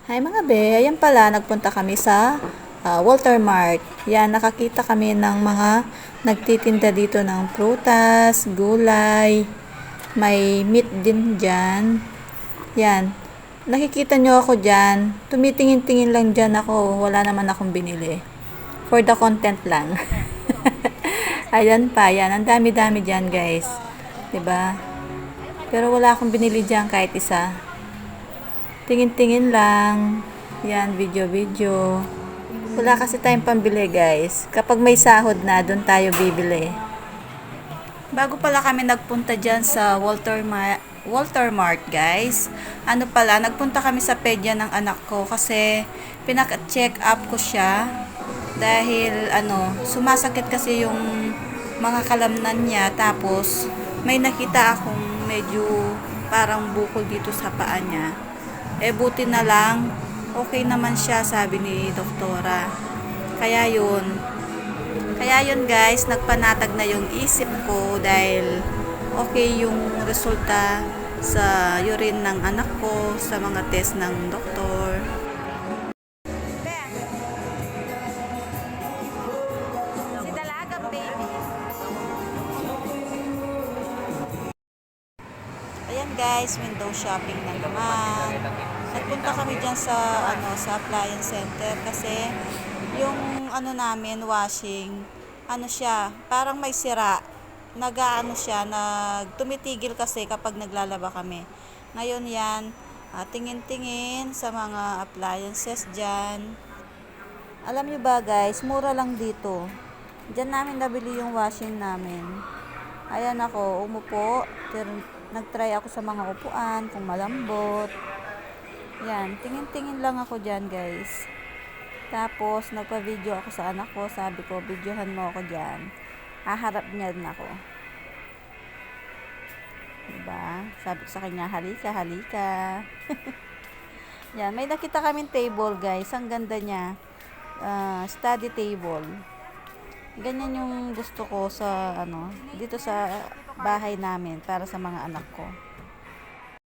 Hi mga be, ayan pala, nagpunta kami sa Walter Mart. Yan, nakakita kami ng mga nagtitinda dito ng prutas, gulay, may meat din dyan. Yan, nakikita nyo ako dyan, tumitingin-tingin lang dyan ako, wala naman akong binili. For the content lang. Ayan pa, yan, ang dami-dami dyan guys. 'Di ba? Pero wala akong binili dyan kahit isa. Tingin-tingin lang. Yan, video-video. Wala kasi tayong pambili, guys. Kapag may sahod na, doon tayo bibili. Bago pala kami nagpunta dyan sa Walter Mart, guys. Ano pala, nagpunta kami sa pedya ng anak ko kasi pinaka-check up ko siya dahil sumasakit kasi yung mga kalamnan niya, tapos may nakita akong medyo parang bukol dito sa paa niya. Buti na lang, okay naman siya, sabi ni doktora. Kaya yun guys, nagpanatag na yung isip ko dahil okay yung resulta sa urine ng anak ko, sa mga test ng doktor. Si Dalagang baby. Ayan guys, window shopping na naman. Nagpunta kami dyan sa appliance center kasi yung namin, washing, siya, parang may sira. Siya, tumitigil kasi kapag naglalaba kami. Ngayon yan, tingin-tingin sa mga appliances dyan. Alam nyo ba guys, mura lang dito. Dyan namin nabili yung washing namin. Ayan ako, umupo, nagtry ako sa mga upuan, kung malambot. Yan, tingin-tingin lang ako dyan guys. Tapos, nagpa-video ako sa anak ko. Sabi ko, videohan mo ako dyan. Haharap niya din ako. Diba? Sabi ko sa kanya, halika, halika. Yan, may nakita kaming table guys. Ang ganda niya. Study table. Ganyan yung gusto ko sa, dito sa bahay namin para sa mga anak ko.